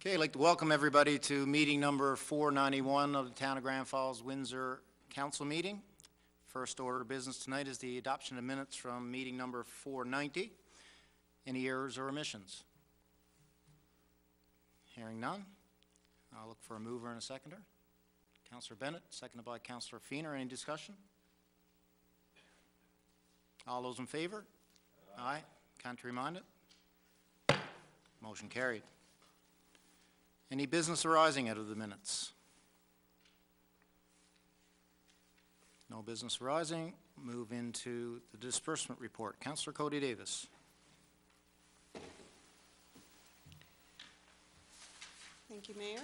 Okay, I'd like to welcome everybody to meeting number 491 of the Town of Grand Falls-Windsor Council meeting. First order of business tonight is the adoption of minutes from meeting number 490. Any errors or omissions? Hearing none, I'll look for a mover and a seconder. Councillor Bennett, seconded by Councillor Feener. Any discussion? All those in favor? Aye. Contrary minded? Motion carried. Any business arising out of the minutes? No business arising. Move into the disbursement report. Councillor Cody Davis. Thank you, Mayor.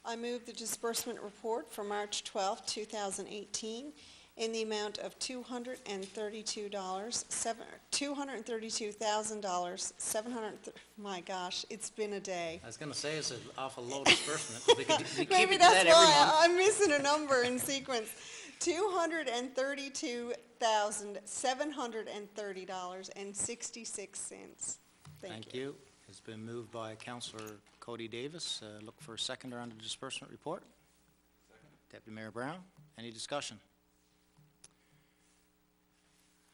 I move the disbursement report for March 12, 2018 in the amount of $232,000, my gosh, it's been a day. I was going to say it's an awful low disbursement. We keep Maybe it that's that every why month. I'm missing a number in sequence. $232,730.66. Thank you. It's been moved by Councillor Cody Davis. Look for a seconder on the disbursement report. Second. Deputy Mayor Brown. Any discussion?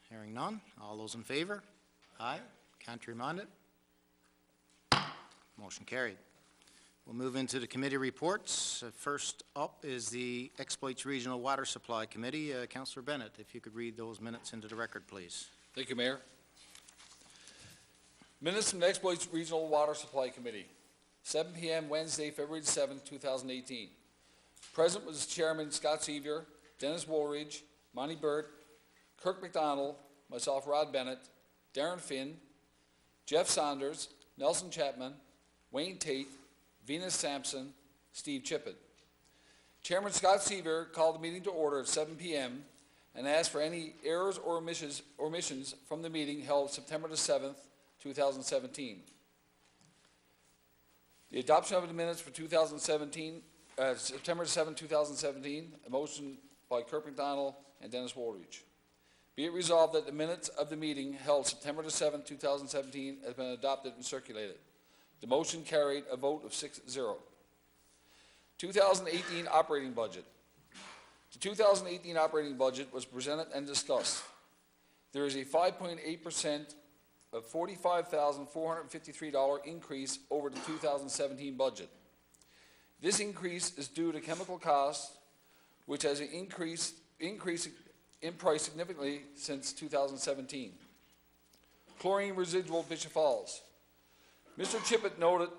Hearing none. All those in favor? Aye. Contrary minded? Motion carried. We'll move into the committee reports. First up is the Exploits Regional Water Supply Committee. Councillor Bennett, if you could read those minutes into the record, please. Thank you, Mayor. Minutes from the Exploits Regional Water Supply Committee, 7 p.m. Wednesday, February 7, 2018. Present was Chairman Scott Sevier, Dennis Woolridge, Monty Burt, Kirk McDonald, myself, Rod Bennett, Darren Finn, Jeff Saunders, Nelson Chapman, Wayne Tate, Venus Sampson, Steve Chippett. Chairman Scott Sevier called the meeting to order at 7 p.m. and asked for any errors or omissions from the meeting held September the 7th, 2017. The adoption of the minutes for 2017, September 7, 2017, a motion by Kirk McDonald and Dennis Woolridge. Be it resolved that the minutes of the meeting held September the 7th, 2017 has been adopted and circulated. The motion carried a vote of 6-0. 2018 operating budget. The 2018 operating budget was presented and discussed. There is a 5.8% of $45,453 increase over the 2017 budget. This increase is due to chemical costs, which has increased in price significantly since 2017. Chlorine residual Bishop Falls. Mr. Chippett noted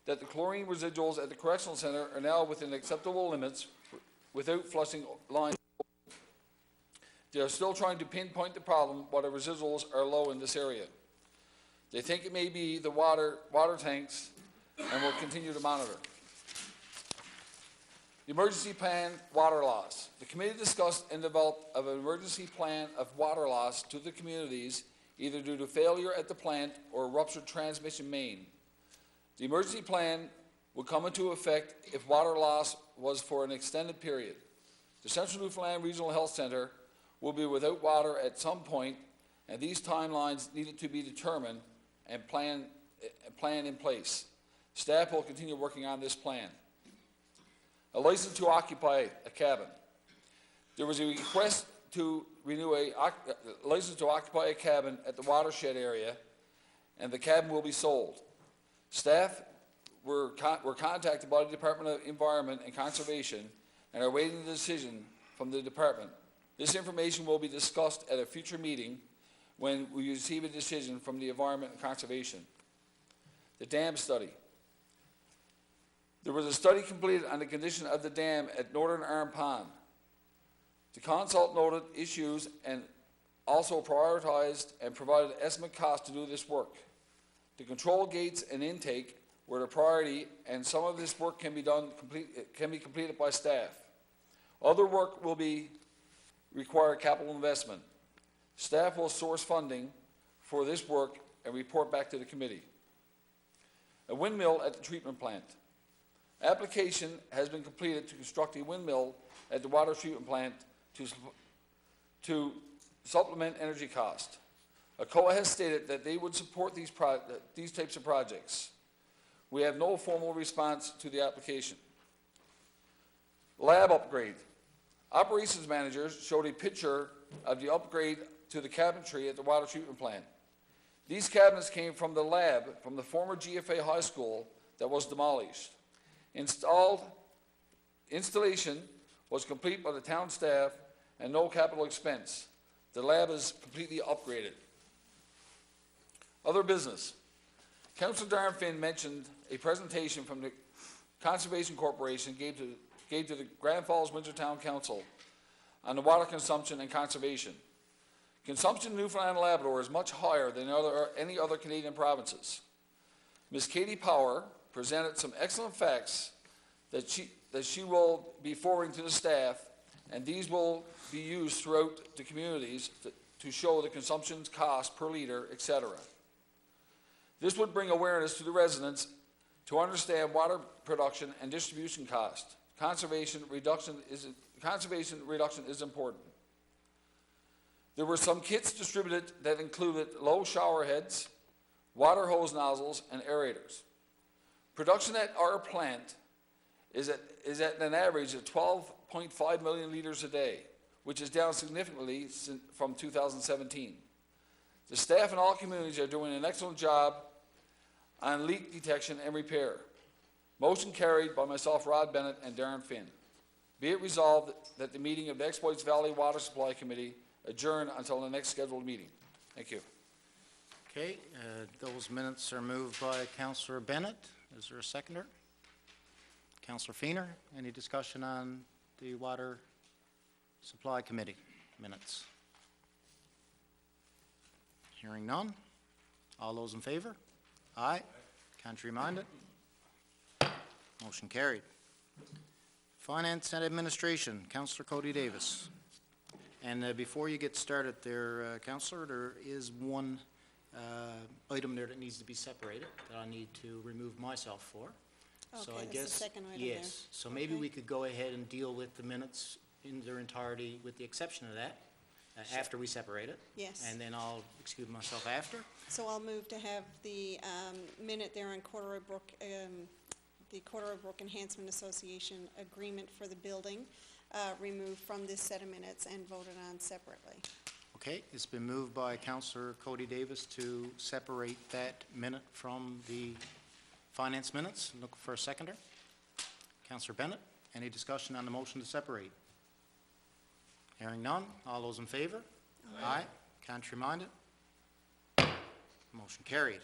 that the chlorine residuals at the correctional center are now within acceptable limits without flushing lines. They are still trying to pinpoint the problem while the residuals are low in this area. They think it may be the water tanks and will continue to monitor. The emergency plan, water loss. The committee discussed and developed an emergency plan of water loss to the communities, either due to failure at the plant or a ruptured transmission main. The emergency plan would come into effect if water loss was for an extended period. The Central Newfoundland Regional Health Center will be without water at some point, and these timelines needed to be determined and plan in place. Staff will continue working on this plan. A license to occupy a cabin. There was a request to renew a license to occupy a cabin at the watershed area, and the cabin will be sold. Staff were contacted by the Department of Environment and Conservation and are waiting a decision from the department. This information will be discussed at a future meeting when we receive a decision from the Environment and Conservation. The dam study. There was a study completed on the condition of the dam at Northern Arm Pond. The consult noted issues and also prioritized and provided estimate cost to do this work. The control gates and intake were the priority, and some of this work can be completed by staff. Other work will require capital investment. Staff will source funding for this work and report back to the committee. A windmill at the treatment plant. Application has been completed to construct a windmill at the water treatment plant to supplement energy cost. ACOA has stated that they would support these types of projects. We have no formal response to the application. Lab upgrade. Operations managers showed a picture of the upgrade to the cabinetry at the water treatment plant. These cabinets came from the lab from the former GFA high school that was demolished. Installation was complete by the town staff and no capital expense. The lab is completely upgraded. Other business. Councillor Darren Finn mentioned a presentation from the Conservation Corporation gave to the Grand Falls-Windsor Town Council on the water consumption and conservation. Consumption in Newfoundland and Labrador is much higher than any other Canadian provinces. Ms. Katie Power presented some excellent facts that she will be forwarding to the staff, and these will be used throughout the communities to show the consumption cost per litre, etc. This would bring awareness to the residents to understand water production and distribution cost. Conservation reduction is important. There were some kits distributed that included low shower heads, water hose nozzles, and aerators. Production at our plant is at an average of 12.5 million litres a day, which is down significantly from 2017. The staff in all communities are doing an excellent job on leak detection and repair. Motion carried by myself, Rod Bennett, and Darren Finn. Be it resolved that the meeting of the Exploits Valley Water Supply Committee adjourn until the next scheduled meeting. Thank you. Okay, those minutes are moved by Councillor Bennett. Is there a seconder? Councillor Feener, any discussion on the Water Supply Committee minutes? Hearing none. All those in favor? Aye. Contrary minded? Motion carried. Finance and Administration, Councillor Cody Davis. And before you get started there, Councillor, there is one item there that needs to be separated that I need to remove myself for. So I Okay, guess, that's the second item there. yes. So maybe we could go ahead and deal with the minutes in their entirety with the exception of that after we separate it. Yes. And then I'll excuse myself after. So I'll move to have the minute there on Corduroy Brook, the Corduroy Brook Enhancement Association agreement for the building removed from this set of minutes and voted on separately. Okay, it's been moved by Councillor Cody Davis to separate that minute from the finance minutes. Look for a seconder. Councillor Bennett, any discussion on the motion to separate? Hearing none. All those in favor? Aye. Contrary minded? Motion carried.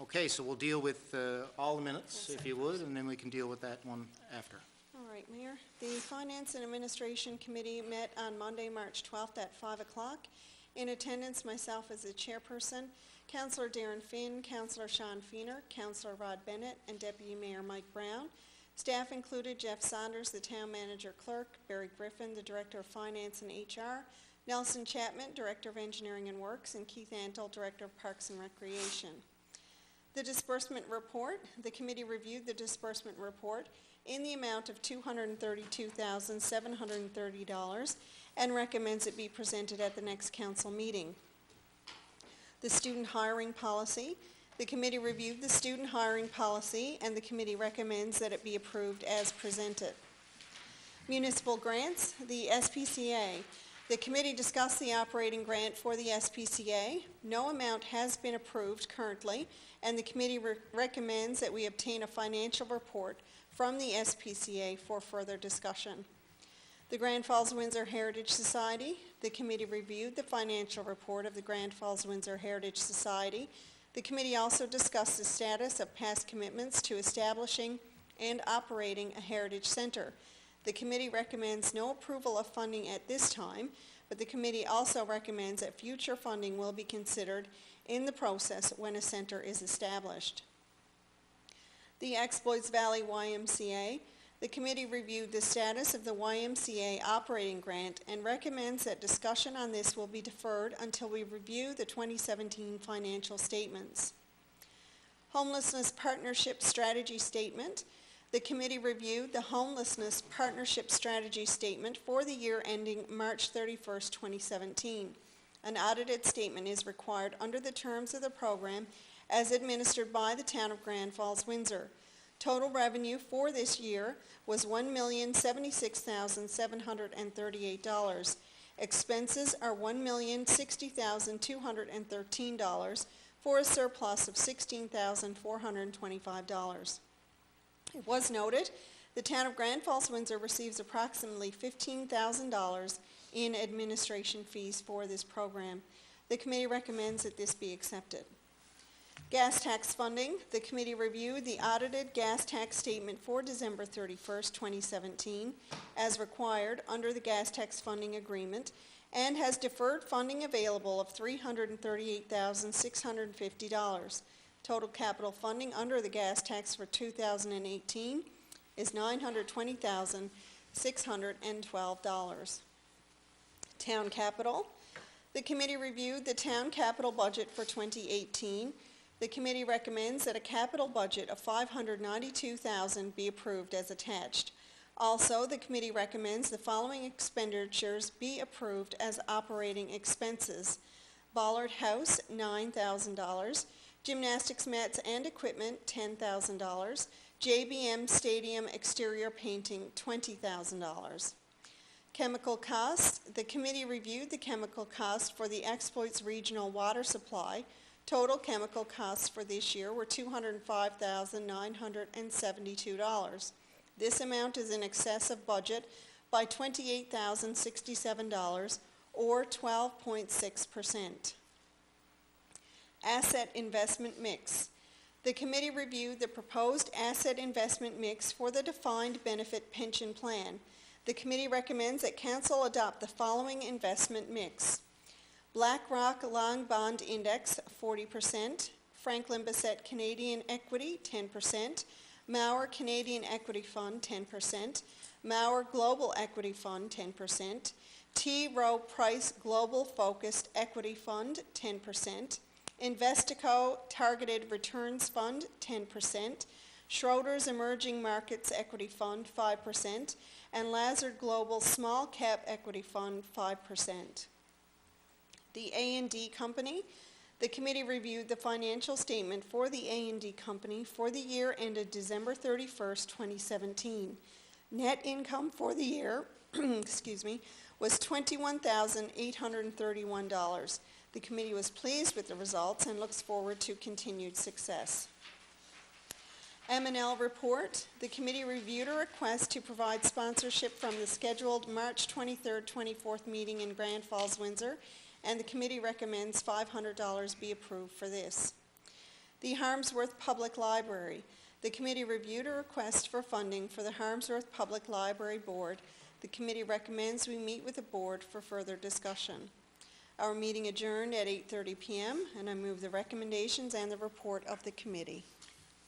Okay, so we'll deal with all the minutes, if you would, and then we can deal with that one after. All right, Mayor. The Finance and Administration Committee met on Monday, March 12th at 5 o'clock. In attendance, myself as the chairperson, Councillor Darren Finn, Councillor Sean Feener, Councillor Rod Bennett, and Deputy Mayor Mike Brown. Staff included Jeff Saunders, the Town Manager Clerk, Barry Griffin, the Director of Finance and HR, Nelson Chapman, Director of Engineering and Works, and Keith Antle, Director of Parks and Recreation. The disbursement report. The committee reviewed the disbursement report in the amount of $232,730 and recommends it be presented at the next council meeting. The student hiring policy. The committee reviewed the student hiring policy and the committee recommends that it be approved as presented. Municipal grants. The SPCA. The committee discussed the operating grant for the SPCA. No amount has been approved currently, and the committee recommends that we obtain a financial report from the SPCA for further discussion. The Grand Falls-Windsor Heritage Society. The committee reviewed the financial report of the Grand Falls-Windsor Heritage Society. The committee also discussed the status of past commitments to establishing and operating a heritage center. The committee recommends no approval of funding at this time, but the committee also recommends that future funding will be considered in the process when a center is established. The Exploits Valley YMCA. The committee reviewed the status of the YMCA operating grant and recommends that discussion on this will be deferred until we review the 2017 financial statements. Homelessness Partnership Strategy Statement. The committee reviewed the Homelessness Partnership Strategy Statement for the year ending March 31st, 2017. An audited statement is required under the terms of the program as administered by the Town of Grand Falls, Windsor. Total revenue for this year was $1,076,738. Expenses are $1,060,213 for a surplus of $16,425. It was noted the Town of Grand Falls, Windsor receives approximately $15,000 in administration fees for this program. The committee recommends that this be accepted. Gas tax funding. The committee reviewed the audited gas tax statement for December 31st, 2017, as required under the gas tax funding agreement, and has deferred funding available of $338,650. Total capital funding under the gas tax for 2018 is $920,612. Town capital. The committee reviewed the town capital budget for 2018. The committee recommends that a capital budget of $592,000 be approved as attached. Also, the committee recommends the following expenditures be approved as operating expenses: Bollard House, $9,000; gymnastics mats and equipment, $10,000; JBM Stadium exterior painting, $20,000. Chemical costs. The committee reviewed the chemical costs for the Exploits Regional Water Supply. Total chemical costs for this year were $205,972. This amount is in excess of budget by $28,067, or 12.6%. Asset investment mix. The committee reviewed the proposed asset investment mix for the defined benefit pension plan. The committee recommends that Council adopt the following investment mix: BlackRock Long Bond Index, 40%; Franklin Bissett Canadian Equity, 10%; Mauer Canadian Equity Fund, 10%; Mauer Global Equity Fund, 10%; T. Rowe Price Global Focused Equity Fund, 10%; Investico Targeted Returns Fund, 10%; Schroeder's Emerging Markets Equity Fund, 5%; and Lazard Global Small Cap Equity Fund, 5%. The A&D Company. The committee reviewed the financial statement for the A&D Company for the year ended December 31st, 2017. Net income for the year was $21,831. The committee was pleased with the results and looks forward to continued success. M&L report. The committee reviewed a request to provide sponsorship from the scheduled March 23rd, 24th meeting in Grand Falls, Windsor, and the committee recommends $500 be approved for this. The Harmsworth Public Library. The committee reviewed a request for funding for the Harmsworth Public Library Board. The committee recommends we meet with the board for further discussion. Our meeting adjourned at 8:30 p.m., and I move the recommendations and the report of the committee.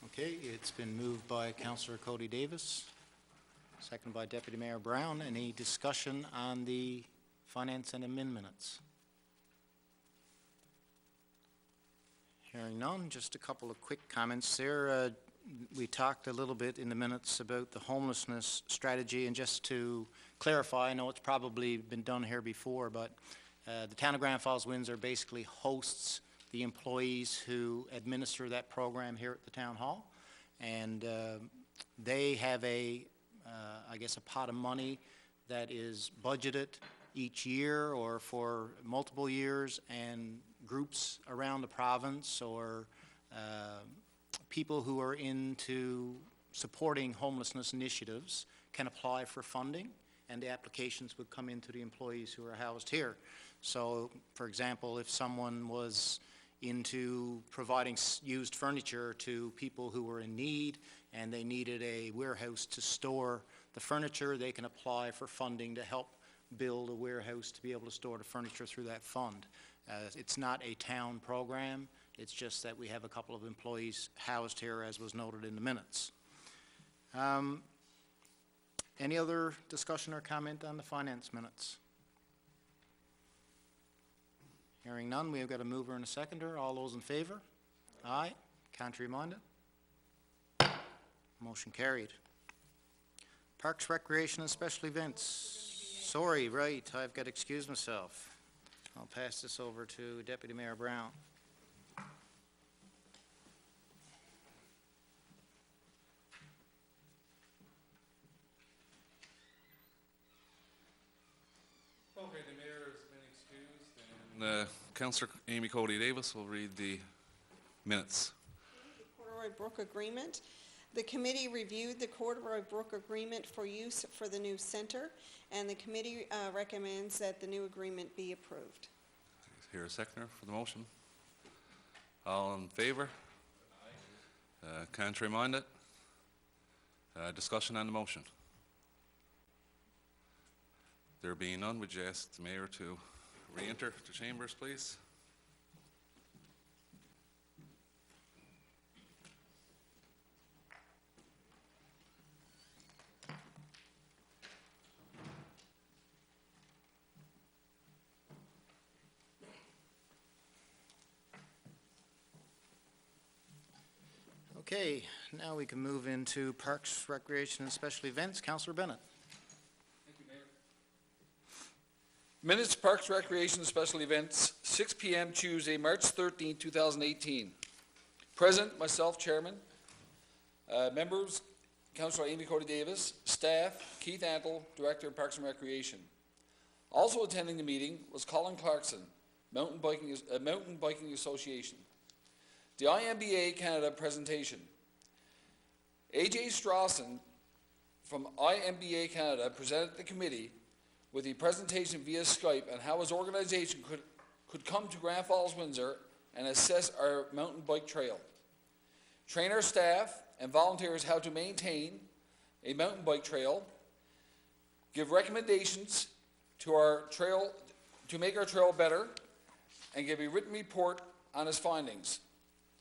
Okay, it's been moved by Councillor Cody Davis, seconded by Deputy Mayor Brown. Any discussion on the finance and admin minutes? Hearing none, just a couple of quick comments there. We talked a little bit in the minutes about the homelessness strategy, and just to clarify, I know it's probably been done here before, but the Town of Grand Falls, Windsor basically hosts the employees who administer that program here at the Town Hall, and they have I guess a pot of money that is budgeted each year or for multiple years, and groups around the province or people who are into supporting homelessness initiatives can apply for funding, and the applications would come into the employees who are housed here. So, for example, if someone was into providing used furniture to people who were in need and they needed a warehouse to store the furniture, they can apply for funding to help build a warehouse to be able to store the furniture through that fund. It's not a town program, it's just that we have a couple of employees housed here, as was noted in the minutes. Any other discussion or comment on the finance minutes? Hearing none, we have got a mover and a seconder. All those in favor? Aye. Contrary minded? Motion carried. Parks, Recreation, and Special Events. Sorry, right, I've got to excuse myself. I'll pass this over to Deputy Mayor Brown. Councillor Amy Cody Davis will read the minutes. The Corduroy Brook Agreement. The committee reviewed the Corduroy Brook Agreement for use for the new center, and the committee recommends that the new agreement be approved. Is here a seconder for the motion? All in favour? Contrary minded? Discussion on the motion. There being none, would you ask the Mayor to re-enter the chambers, please? Okay, now we can move into Parks, Recreation, and Special Events. Councillor Bennett. Thank you, Mayor. Minutes, Parks, Recreation, and Special Events, 6 p.m. Tuesday, March 13, 2018. Present, myself, Chairman. Members, Councillor Amy Cody Davis. Staff, Keith Antle, Director of Parks and Recreation. Also attending the meeting was Colin Clarkson, Mountain Biking Association. The IMBA Canada presentation. A.J. Strawson from IMBA Canada presented the committee with a presentation via Skype on how his organization could come to Grand Falls-Windsor and assess our mountain bike trail. Train our staff and volunteers how to maintain a mountain bike trail, give recommendations to our trail to make our trail better, and give a written report on his findings.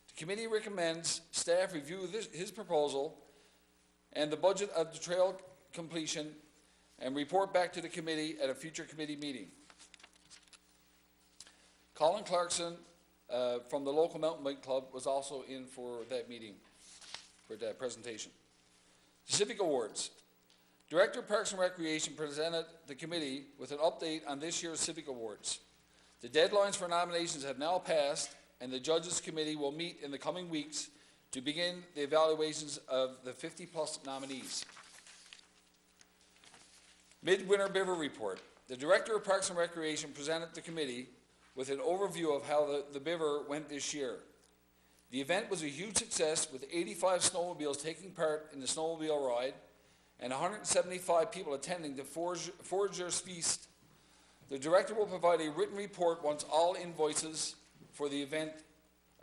The committee recommends staff review his proposal and the budget of the trail completion and report back to the committee at a future committee meeting. Colin Clarkson from the local mountain bike club was also in for that meeting, for that presentation. Civic Awards. Director of Parks and Recreation presented the committee with an update on this year's Civic Awards. The deadlines for nominations have now passed, and the Judges Committee will meet in the coming weeks to begin the evaluations of the 50-plus nominees. Midwinter Beaver Report. The Director of Parks and Recreation presented the committee with an overview of how the Beaver went this year. The event was a huge success, with 85 snowmobiles taking part in the snowmobile ride and 175 people attending the Foragers Feast. The Director will provide a written report once all invoices for the event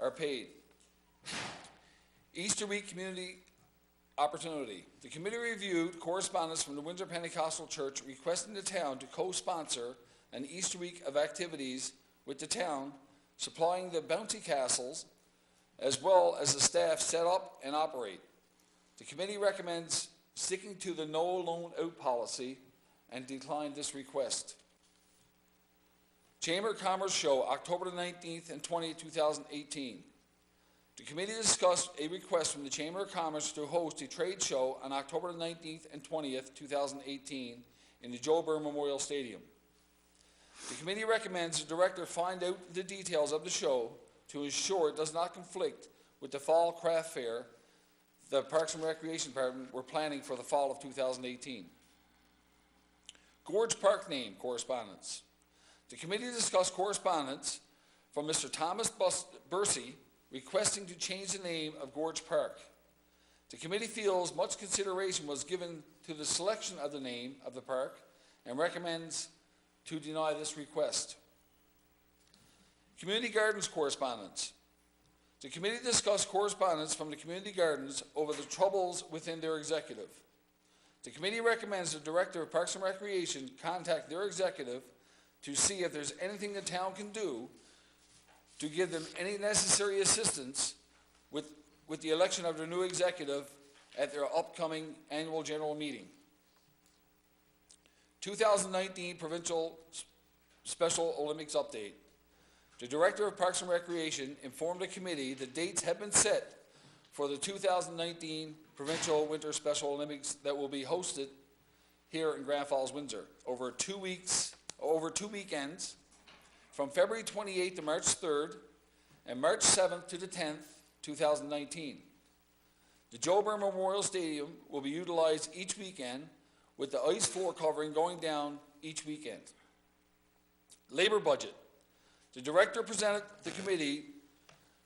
are paid. Easter Week Community Opportunity. The committee reviewed correspondence from the Windsor Pentecostal Church requesting the town to co-sponsor an Easter week of activities with the town, supplying the bouncy castles, as well as the staff set up and operate. The committee recommends sticking to the no loan out policy and declined this request. Chamber of Commerce Show, October the 19th and 20th, 2018. The committee discussed a request from the Chamber of Commerce to host a trade show on October the 19th and 20th, 2018 in the Joe Byrne Memorial Stadium. The committee recommends the director find out the details of the show to ensure it does not conflict with the Fall Craft Fair the Parks and Recreation Department were planning for the fall of 2018. Gorge Park name correspondence. The committee discussed correspondence from Mr. Thomas Bursey requesting to change the name of Gorge Park. The committee feels much consideration was given to the selection of the name of the park and recommends to deny this request. Community Gardens correspondence. The committee discussed correspondence from the community gardens over the troubles within their executive. The committee recommends the Director of Parks and Recreation contact their executive to see if there's anything the town can do to give them any necessary assistance with the election of their new executive at their upcoming annual general meeting. 2019 Provincial Special Olympics update. The Director of Parks and Recreation informed the committee the dates have been set for the 2019 Provincial Winter Special Olympics that will be hosted here in Grand Falls, Windsor over 2 weekends from February 28th to March 3rd and March 7th to the 10th, 2019. The Joe Byrne Memorial Stadium will be utilized each weekend with the ice floor covering going down each weekend. Labor budget. The Director presented the committee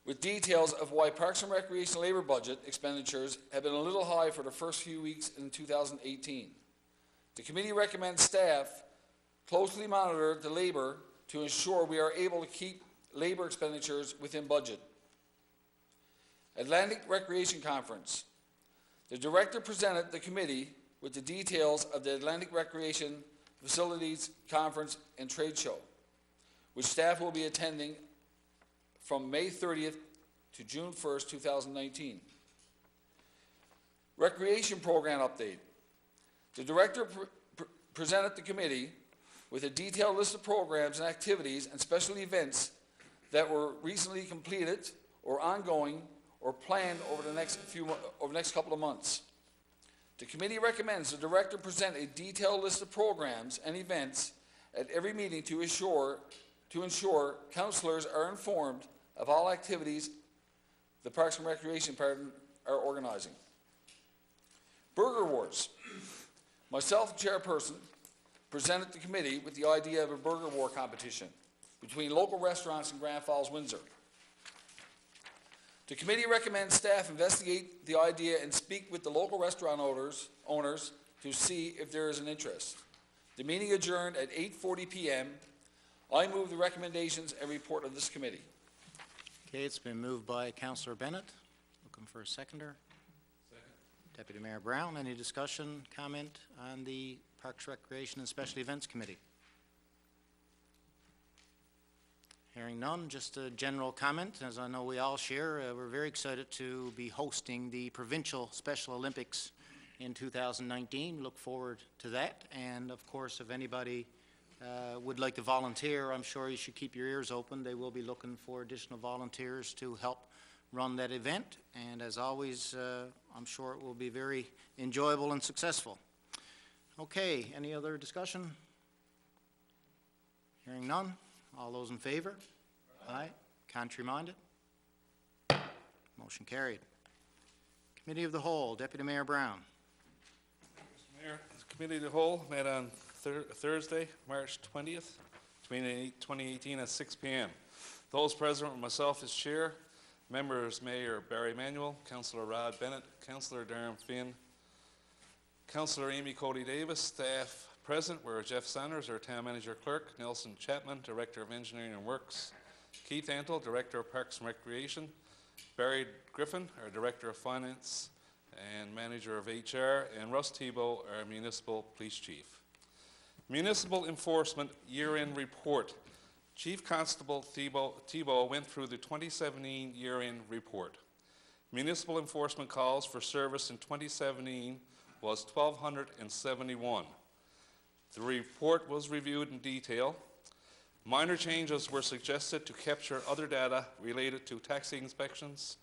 with details of why Parks and Recreation labor budget expenditures have been a little high for the first few weeks in 2018. The committee recommends staff closely monitor the labor to ensure we are able to keep labor expenditures within budget. Atlantic Recreation Conference. The Director presented the committee with the details of the Atlantic Recreation Facilities Conference and Trade Show, which staff will be attending from May 30th to June 1st, 2019. Recreation Program Update. The Director presented the committee with a detailed list of programs and activities and special events that were recently completed or ongoing or planned over the next couple of months. The committee recommends the Director present a detailed list of programs and events at every meeting to ensure councillors are informed of all activities the Parks and Recreation Department are organizing. Burger Wars. Myself, Chairperson, presented the committee with the idea of a burger war competition between local restaurants in Grand Falls-Windsor. The committee recommends staff investigate the idea and speak with the local restaurant owners to see if there is an interest. The meeting adjourned at 8:40 p.m. I move the recommendations and report of this committee. Okay, it's been moved by Councillor Bennett. Looking for a seconder. Second. Deputy Mayor Brown, any discussion, comment on the Parks, Recreation and Special Events Committee? Hearing none, just a general comment. As I know we all share, we're very excited to be hosting the Provincial Special Olympics in 2019. We look forward to that. And of course, if anybody would like to volunteer, I'm sure you should keep your ears open. They will be looking for additional volunteers to help run that event. And as always, I'm sure it will be very enjoyable and successful. Okay, any other discussion? Hearing none. All those in favor? Aye. Contrary-minded? Motion carried. Committee of the Whole, Deputy Mayor Brown. Mr. Mayor, the Committee of the Whole met on Thursday, March 20th, 2018 at 6 p.m. Those present were myself as Chair, members Mayor Barry Manuel, Councillor Rod Bennett, Councillor Darren Finn, Councillor Amy Cody Davis. Staff present were Jeff Sanders, our Town Manager Clerk, Nelson Chapman, Director of Engineering and Works, Keith Antle, Director of Parks and Recreation, Barry Griffin, our Director of Finance and Manager of HR, and Russ Tebow, our Municipal Police Chief. Municipal Enforcement Year-End Report. Chief Constable Tebow went through the 2017 year-end report. Municipal enforcement calls for service in 2017 was 1,271. The report was reviewed in detail. Minor changes were suggested to capture other data related to taxi inspections,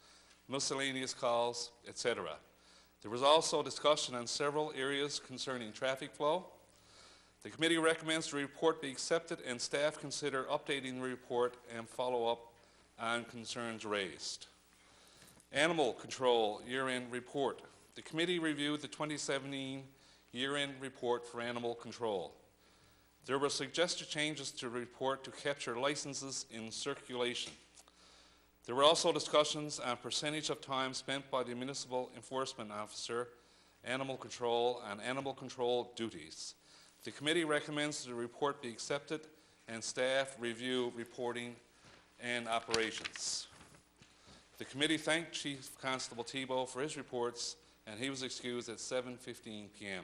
miscellaneous calls, etc. There was also discussion on several areas concerning traffic flow. The committee recommends the report be accepted and staff consider updating the report and follow up on concerns raised. Animal Control Year-End Report. The committee reviewed the 2017 year-end report for animal control. There were suggested changes to the report to capture licenses in circulation. There were also discussions on percentage of time spent by the municipal enforcement officer, animal control, and animal control duties. The committee recommends the report be accepted and staff review reporting and operations. The committee thanked Chief Constable Tebow for his reports, and he was excused at 7:15 p.m.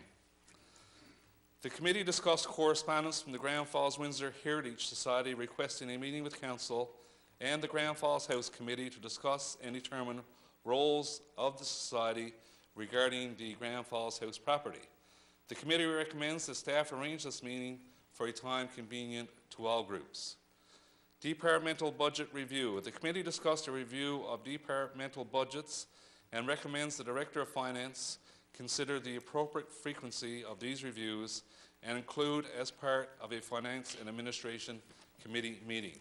The committee discussed correspondence from the Grand Falls-Windsor Heritage Society requesting a meeting with Council and the Grand Falls House Committee to discuss and determine roles of the Society regarding the Grand Falls House property. The committee recommends that staff arrange this meeting for a time convenient to all groups. Departmental Budget Review. The committee discussed a review of departmental budgets and recommends the Director of Finance consider the appropriate frequency of these reviews and include as part of a Finance and Administration Committee meeting.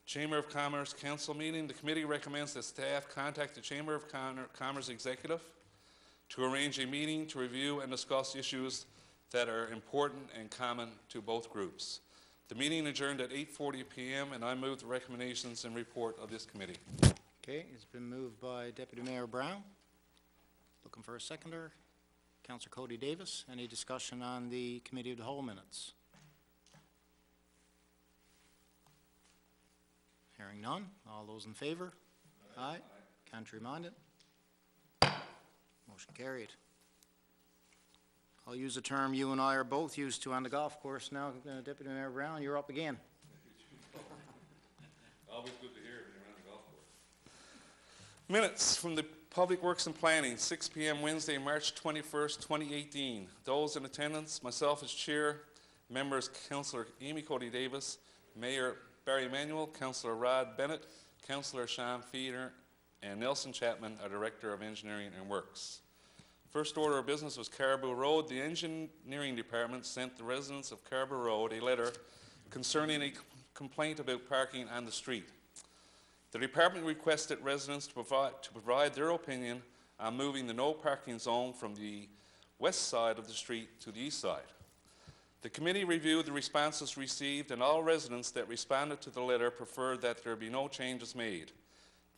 Chamber of Commerce Council meeting. The committee recommends that staff contact the Chamber of Commerce Executive to arrange a meeting to review and discuss issues that are important and common to both groups. The meeting adjourned at 8:40 p.m. and I move the recommendations and report of this committee. Okay, it's been moved by Deputy Mayor Brown. Looking for a seconder. Councillor Cody Davis. Any discussion on the Committee of the Whole minutes? Hearing none. All those in favor? Aye. Contrary minded? Motion carried. I'll use a term you and I are both used to on the golf course now. Deputy Mayor Brown, you're up again. Always good to hear when you're on the golf course. Minutes from the Public Works and Planning, 6 p.m. Wednesday, March 21st, 2018. Those in attendance, myself as chair, members Councillor Amy Cody Davis, Mayor Barry Emanuel, Councillor Rod Bennett, Councillor Sean Feeder, and Nelson Chapman, our Director of Engineering and Works. First order of business was Caribou Road. The Engineering Department sent the residents of Caribou Road a letter concerning a complaint about parking on the street. The department requested residents to provide their opinion on moving the no parking zone from the west side of the street to the east side. The committee reviewed the responses received, and all residents that responded to the letter preferred that there be no changes made.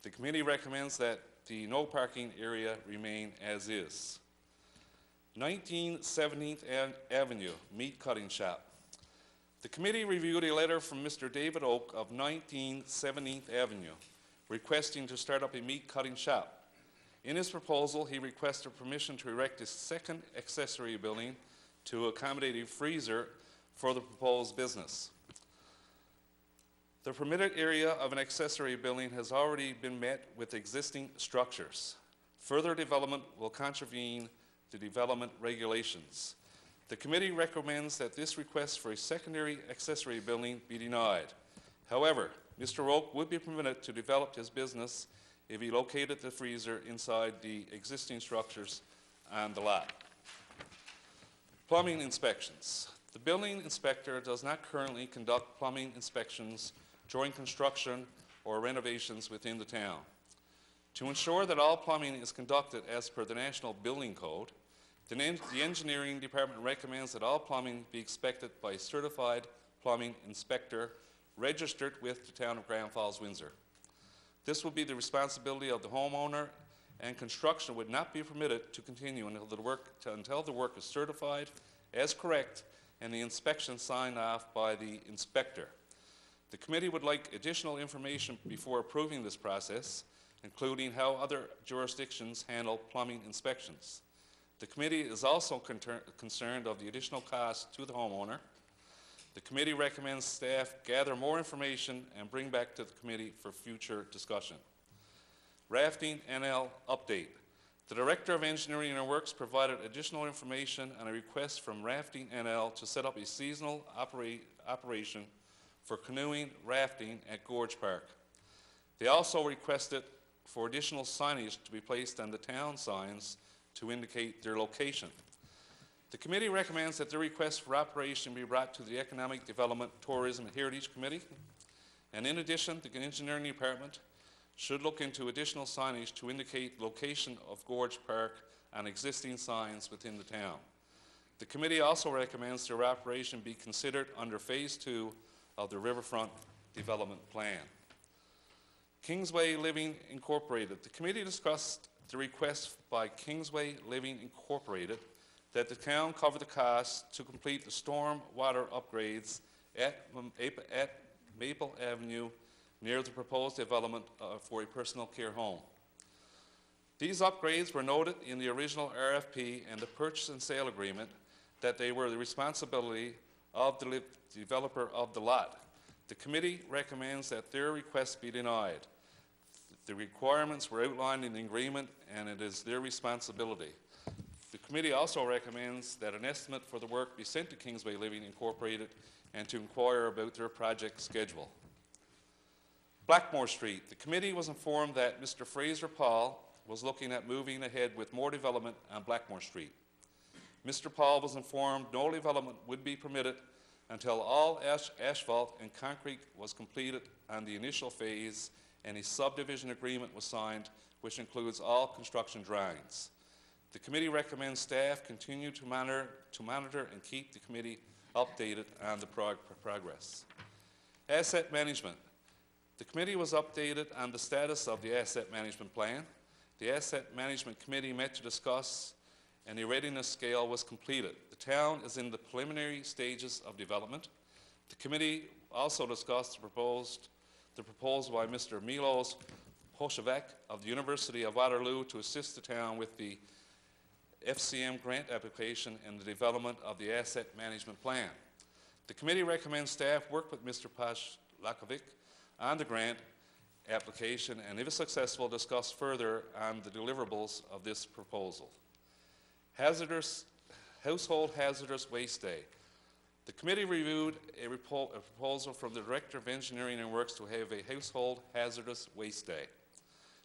The committee recommends that the no parking area remain as is. 19 17th Avenue Meat Cutting Shop. The committee reviewed a letter from Mr. David Oak of 19 17th Avenue requesting to start up a meat cutting shop. In his proposal, he requested permission to erect a second accessory building to accommodate a freezer for the proposed business. The permitted area of an accessory building has already been met with existing structures. Further development will contravene the development regulations. The committee recommends that this request for a secondary accessory building be denied. However, Mr. Oak would be permitted to develop his business if he located the freezer inside the existing structures on the lot. Plumbing inspections. The building inspector does not currently conduct plumbing inspections during construction or renovations within the town. To ensure that all plumbing is conducted as per the National Building Code, the Engineering Department recommends that all plumbing be inspected by a certified plumbing inspector registered with the town of Grand Falls-Windsor. This will be the responsibility of the homeowner, and construction would not be permitted to continue until the work is certified as correct and the inspection signed off by the inspector. The committee would like additional information before approving this process, including how other jurisdictions handle plumbing inspections. The committee is also concerned of the additional cost to the homeowner. The committee recommends staff gather more information and bring back to the committee for future discussion. Rafting NL update. The Director of Engineering and Works provided additional information on a request from Rafting NL to set up a seasonal operation for canoeing rafting at Gorge Park. They also requested for additional signage to be placed on the town signs to indicate their location. The committee recommends that the request for operation be brought to the Economic Development, Tourism and Heritage Committee. And in addition, the Engineering Department should look into additional signage to indicate location of Gorge Park on existing signs within the town. The committee also recommends their operation be considered under Phase 2 of the Riverfront Development Plan. Kingsway Living Incorporated. The committee discussed the request by Kingsway Living Incorporated that the town cover the costs to complete the storm water upgrades at Maple Avenue near the proposed development for a personal care home. These upgrades were noted in the original RFP and the purchase and sale agreement that they were the responsibility of the developer of the lot. The committee recommends that their request be denied. The requirements were outlined in the agreement and it is their responsibility. The committee also recommends that an estimate for the work be sent to Kingsway Living Incorporated and to inquire about their project schedule. Blackmore Street. The committee was informed that Mr. Fraser Paul was looking at moving ahead with more development on Blackmore Street. Mr. Paul was informed no development would be permitted until all asphalt and concrete was completed on the initial phase and a subdivision agreement was signed, which includes all construction drawings. The committee recommends staff continue to monitor and keep the committee updated on the progress. Asset management. The committee was updated on the status of the asset management plan. The asset management committee met to discuss, and a readiness scale was completed. The town is in the preliminary stages of development. The committee also discussed the proposal by Mr. Milos Poshevek of the University of Waterloo to assist the town with the FCM grant application and the development of the asset management plan. The committee recommends staff work with Mr. Poshlakovic on the grant application, and if successful, discuss further on the deliverables of this proposal. Household Hazardous Waste Day. The committee reviewed a proposal from the Director of Engineering and Works to have a Household Hazardous Waste Day.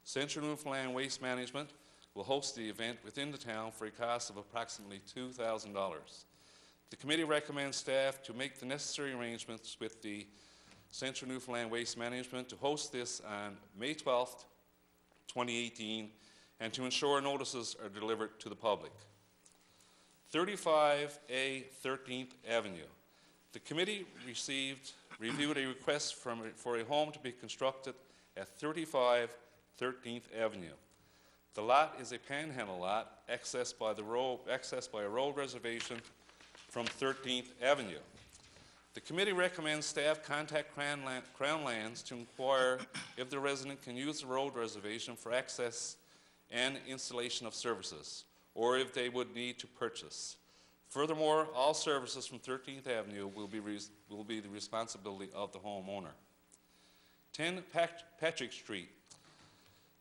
Central Newfoundland Waste Management will host the event within the town for a cost of approximately $2,000. The committee recommends staff to make the necessary arrangements with the Central Newfoundland Waste Management to host this on May 12th, 2018, and to ensure notices are delivered to the public. 35A 13th Avenue. The committee reviewed a request for a home to be constructed at 35 13th Avenue. The lot is a panhandle lot accessed by a road reservation from 13th Avenue. The committee recommends staff contact Crown Lands to inquire if the resident can use the road reservation for access and installation of services, or if they would need to purchase. Furthermore, all services from 13th Avenue will be the responsibility of the homeowner. 10 Patrick Street.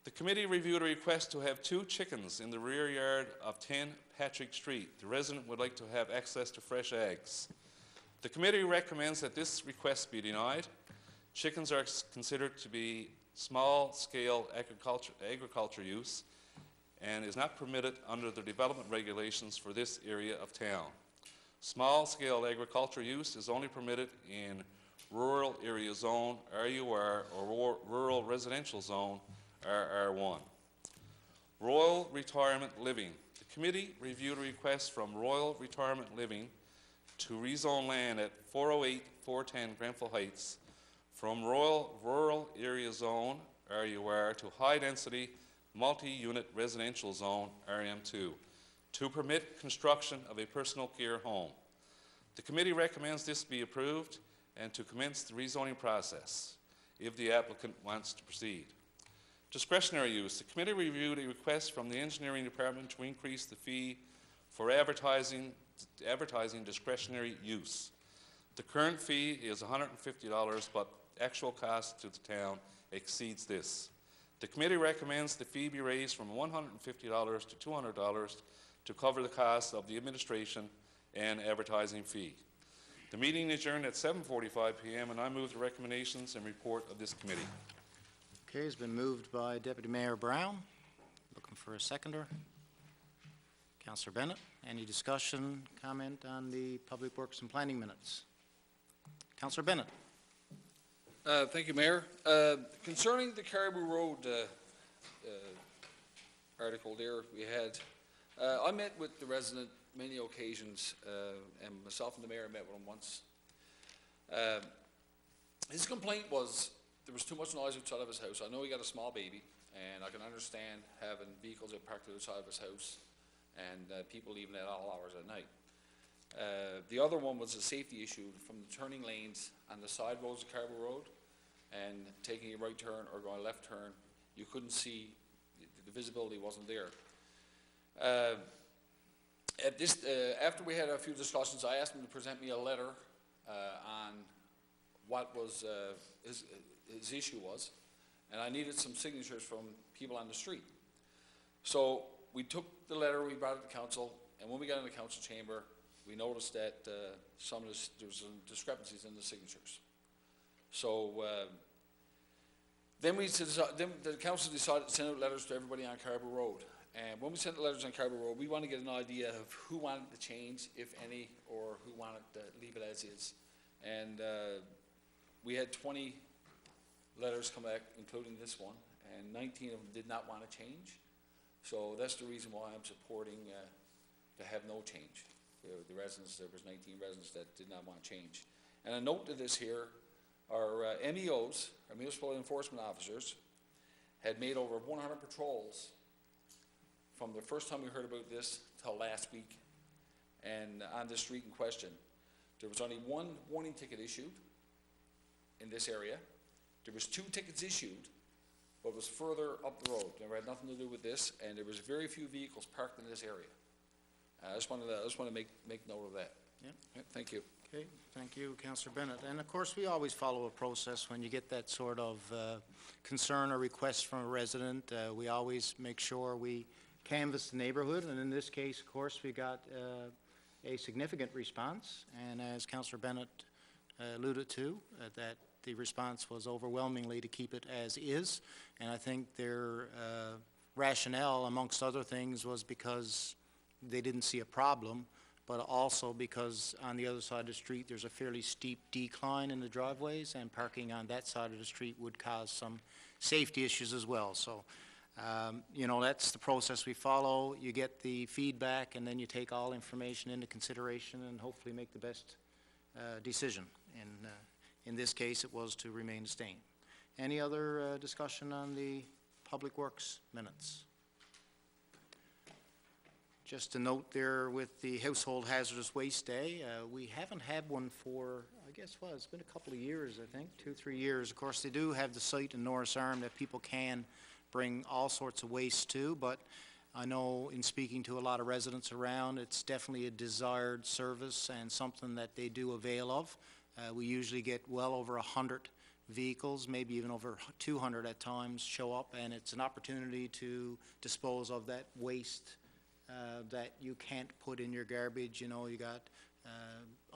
The committee reviewed a request to have 2 chickens in the rear yard of 10 Patrick Street. The resident would like to have access to fresh eggs. The committee recommends that this request be denied. Chickens are considered to be small-scale agriculture use and is not permitted under the development regulations for this area of town. Small-scale agriculture use is only permitted in rural area zone, RUR, or rural residential zone, RR1. Royal Retirement Living. The committee reviewed a request from Royal Retirement Living to rezone land at 408-410 Grenfell Heights from rural area zone, RUR, to high-density multi-unit residential zone, RM2, to permit construction of a personal care home. The committee recommends this be approved and to commence the rezoning process if the applicant wants to proceed. Discretionary use. The committee reviewed a request from the engineering department to increase the fee for advertising discretionary use. The current fee is $150, but actual cost to the town exceeds this. The committee recommends the fee be raised from $150 to $200 to cover the cost of the administration and advertising fee. The meeting adjourned at 7:45 p.m. and I move the recommendations and report of this committee. Okay, it's been moved by Deputy Mayor Brown. Looking for a seconder. Councillor Bennett, any discussion, comment on the Public Works and Planning minutes? Councillor Bennett. Thank you, Mayor. Concerning the Caribou Road article there we had, I met with the resident many occasions, and myself and the mayor met with him once. His complaint was there was too much noise outside of his house. I know he got a small baby, and I can understand having vehicles that parked outside of his house and people leaving at all hours at night. The other one was a safety issue from the turning lanes on the side roads of Caribou Road and taking a right turn or going a left turn. You couldn't see, the visibility wasn't there. After we had a few discussions, I asked him to present me a letter on what was his issue was, and I needed some signatures from people on the street. So we took the letter, we brought it to council, and when we got in the council chamber, we noticed that there was some discrepancies in the signatures. So then the council decided to send out letters to everybody on Caribou Road. And when we sent the letters on Caribou Road, we wanted to get an idea of who wanted to change, if any, or who wanted to leave it as is. And we had 20 letters come back, including this one, and 19 of them did not want to change. So that's the reason why I'm supporting to have no change. The residents, there was 19 residents that did not want to change. And a note to this here, our MEOs, our municipal enforcement officers, had made over 100 patrols from the first time we heard about this till last week. And on the street in question, there was only one warning ticket issued in this area. There was 2 tickets issued, but it was further up the road. It had nothing to do with this, and there was very few vehicles parked in this area. I just want to make note of that. Yep. Yep, thank you. Okay, thank you, Councillor Bennett. And of course, we always follow a process when you get that sort of concern or request from a resident. We always make sure we canvass the neighborhood, and in this case, of course, we got a significant response. And as Councillor Bennett alluded to, that the response was overwhelmingly to keep it as is. And I think their rationale, amongst other things, was because they didn't see a problem, but also because on the other side of the street, there's a fairly steep decline in the driveways, and parking on that side of the street would cause some safety issues as well. So, you know, that's the process we follow. You get the feedback, and then you take all information into consideration and hopefully make the best decision. In this case, it was to remain staying. Any other discussion on the Public Works minutes? Just a note there with the Household Hazardous Waste Day, we haven't had one for, I guess, well, it's been a couple of years, I think, 2-3 years. Of course, they do have the site in Norris Arm that people can bring all sorts of waste to, but I know in speaking to a lot of residents around, it's definitely a desired service and something that they do avail of. We usually get well over 100 vehicles, maybe even over 200 at times, show up, and it's an opportunity to dispose of that waste that you can't put in your garbage. You know, you got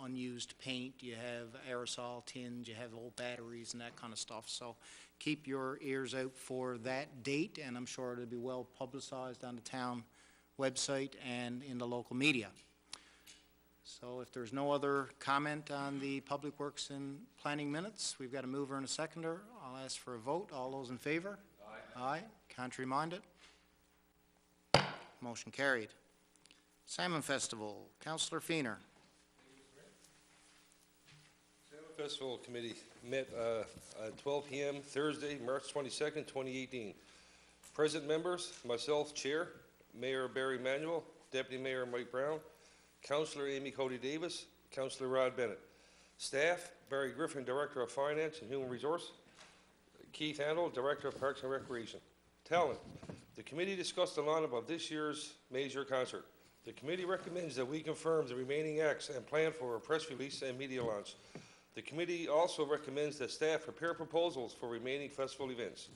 unused paint, you have aerosol tins, you have old batteries and that kind of stuff. So keep your ears out for that date, and I'm sure it'll be well publicized on the town website and in the local media. So if there's no other comment on the Public Works and Planning minutes, we've got a mover and a seconder. I'll ask for a vote. All those in favor? Aye. Aye. Contrary-minded? Motion carried. Salmon Festival, Councillor Feener. Salmon Festival Committee met at 12 p.m. Thursday, March 22nd, 2018. Present members, myself, Chair, Mayor Barry Manuel, Deputy Mayor Mike Brown, Councillor Amy Cody Davis, Councillor Rod Bennett. Staff, Barry Griffin, Director of Finance and Human Resource, Keith Handel, Director of Parks and Recreation. Talent. The committee discussed the lineup of this year's major concert. The committee recommends that we confirm the remaining acts and plan for a press release and media launch. The committee also recommends that staff prepare proposals for remaining festival events.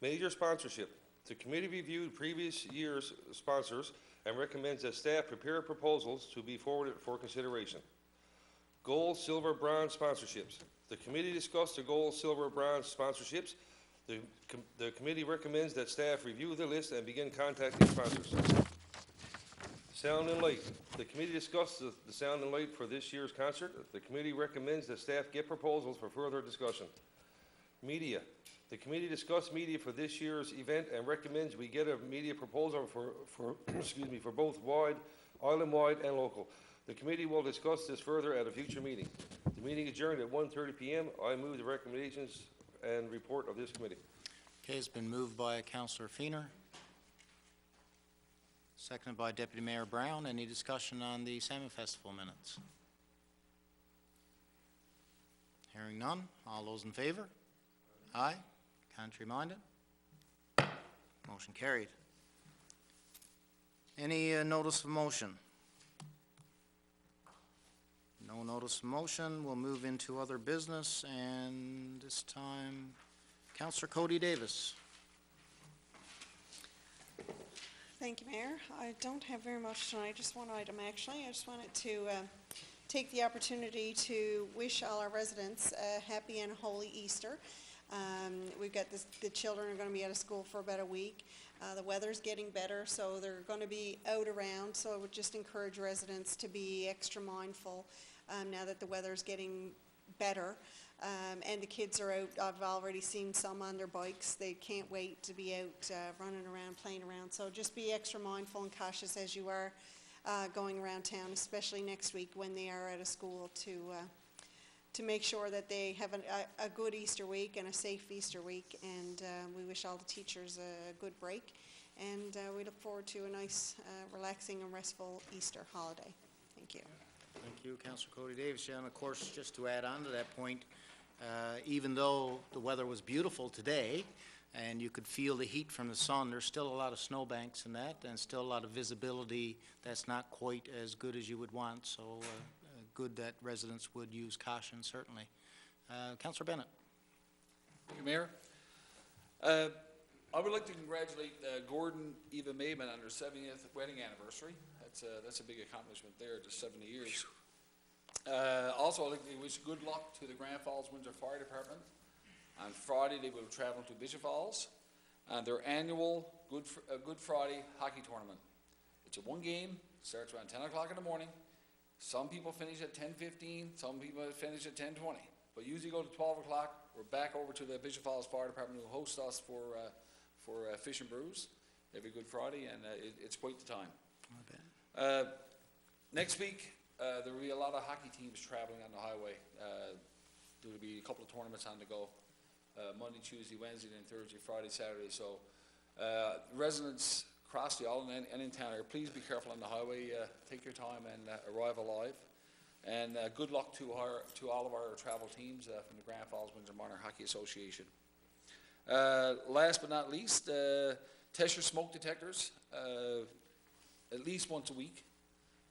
Major sponsorship. The committee reviewed previous year's sponsors and recommends that staff prepare proposals to be forwarded for consideration. Gold, silver, bronze sponsorships. The committee discussed the gold, silver, bronze sponsorships. The committee recommends that staff review the list and begin contacting sponsors. Sound and light. The committee discussed the sound and light for this year's concert. The committee recommends that staff get proposals for further discussion. Media. The committee discussed media for this year's event and recommends we get a media proposal for excuse me, for both island-wide and local. The committee will discuss this further at a future meeting. The meeting adjourned at 1:30 p.m. I move the recommendations and report of this committee. Okay, it's been moved by Councillor Feener, seconded by Deputy Mayor Brown. Any discussion on the Salmon Festival minutes? Hearing none. All those in favor? Aye. Contrary-minded? Motion carried. Any notice of motion? No notice of motion. We'll move into other business, and this time, Councillor Cody Davis. Thank you, Mayor. I don't have very much tonight, just one item actually. I just wanted to take the opportunity to wish all our residents a happy and holy Easter. We've got the children are going to be out of school for about a week. The weather's getting better, so they're going to be out around, so I would just encourage residents to be extra mindful now that the weather's getting better. And the kids are out. I've already seen some on their bikes. They can't wait to be out running around, playing around. So just be extra mindful and cautious as you are going around town, especially next week when they are out of school, to make sure that they have a good Easter week and a safe Easter week. And we wish all the teachers a good break. And we look forward to a nice, relaxing and restful Easter holiday. Thank you. Thank you, Councillor Cody Davis. And of course, just to add on to that point, even though the weather was beautiful today, and you could feel the heat from the sun, there's still a lot of snowbanks in that, and still a lot of visibility that's not quite as good as you would want. So good that residents would use caution, certainly. Councillor Bennett. Thank you, Mayor. I would like to congratulate Gordon Eva Mayman on her 70th wedding anniversary. That's a big accomplishment there, just 70 years. Also, I'd like to wish good luck to the Grand Falls-Windsor Fire Department. On Friday, they will travel to Bishop Falls and their annual Good Friday hockey tournament. It's a one game, starts around 10 o'clock in the morning. Some people finish at 10:15, some people finish at 10:20. But usually go to 12 o'clock. We're back over to the Bishop Falls Fire Department, who host us for Fish and Brews every Good Friday, and it's quite the time. Next week, there will be a lot of hockey teams traveling on the highway. There will be a couple of tournaments on the go. Monday, Tuesday, Wednesday, then Thursday, Friday, Saturday. So residents across the island and in town here, please be careful on the highway. Take your time and arrive alive. And good luck to all of our travel teams from the Grand Falls-Windsor Minor Hockey Association. Last but not least, test your smoke detectors at least once a week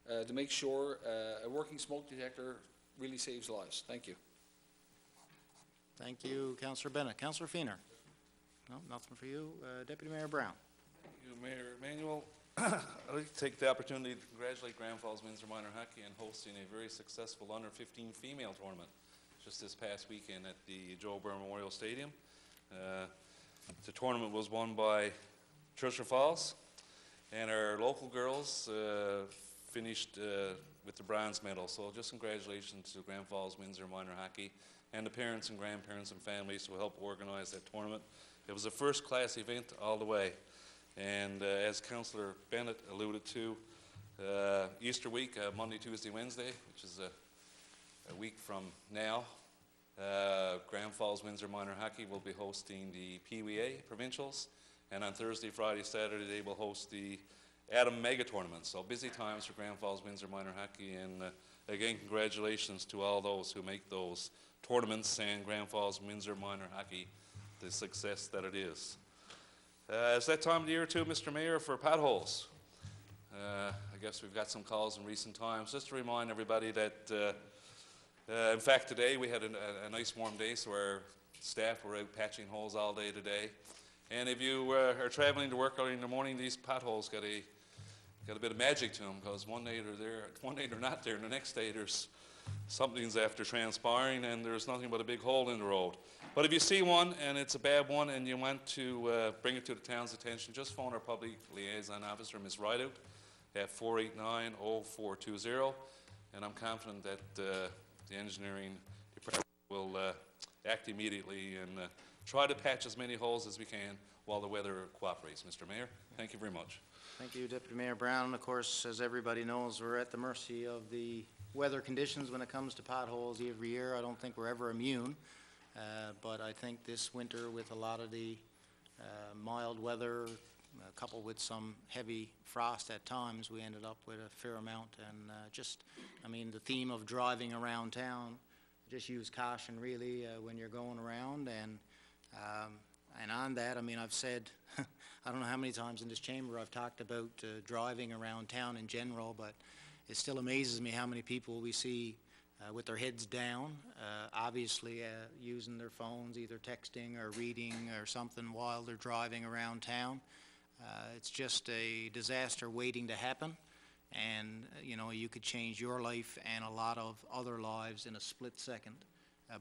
to make sure a working smoke detector really saves lives. Thank you. Thank you, Councillor Bennett. Councillor Feener. No, nothing for you. Deputy Mayor Brown. Thank you, Mayor Emanuel. I'd like to take the opportunity to congratulate Grand Falls-Windsor Minor Hockey on hosting a very successful under-15 female tournament just this past weekend at the Joe Burr Memorial Stadium. The tournament was won by Treasure Falls, and our local girls finished with the bronze medal. So just congratulations to Grand Falls-Windsor Minor Hockey and the parents and grandparents and families who helped organize that tournament. It was a first-class event all the way. And as Councillor Bennett alluded to, Easter week, Monday, Tuesday, Wednesday, which is a week from now, Grand Falls-Windsor Minor Hockey will be hosting the PWA Provincials, and on Thursday, Friday, Saturday, they will host the Adam Mega Tournament. So busy times for Grand Falls-Windsor Minor Hockey, and again, congratulations to all those who make those tournaments and Grand Falls-Windsor Minor Hockey the success that it is. It's that time of the year too, Mr. Mayor, for potholes. I guess we've got some calls in recent times. Just to remind everybody that, in fact, today we had a nice warm day, so our staff were out patching holes all day today. And if you are traveling to work early in the morning, these potholes got a bit of magic to them, because one day they're there, one day they're not there, and the next day there's something's after transpiring and there's nothing but a big hole in the road. But if you see one and it's a bad one and you want to bring it to the town's attention, just phone our public liaison officer, Ms. Rideout, at 489-0420, and I'm confident that the engineering department will act immediately and try to patch as many holes as we can while the weather cooperates. Mr. Mayor, thank you very much. Thank you, Deputy Mayor Brown. And of course, as everybody knows, we're at the mercy of the weather conditions when it comes to potholes every year. I don't think we're ever immune, but I think this winter, with a lot of the mild weather, coupled with some heavy frost at times, we ended up with a fair amount. And I mean, the theme of driving around town, just use caution really when you're going around. And on that, I mean, I've said, I don't know how many times in this chamber I've talked about driving around town in general, but it still amazes me how many people we see with their heads down, obviously using their phones, either texting or reading or something while they're driving around town. It's just a disaster waiting to happen, and you know, you could change your life and a lot of other lives in a split second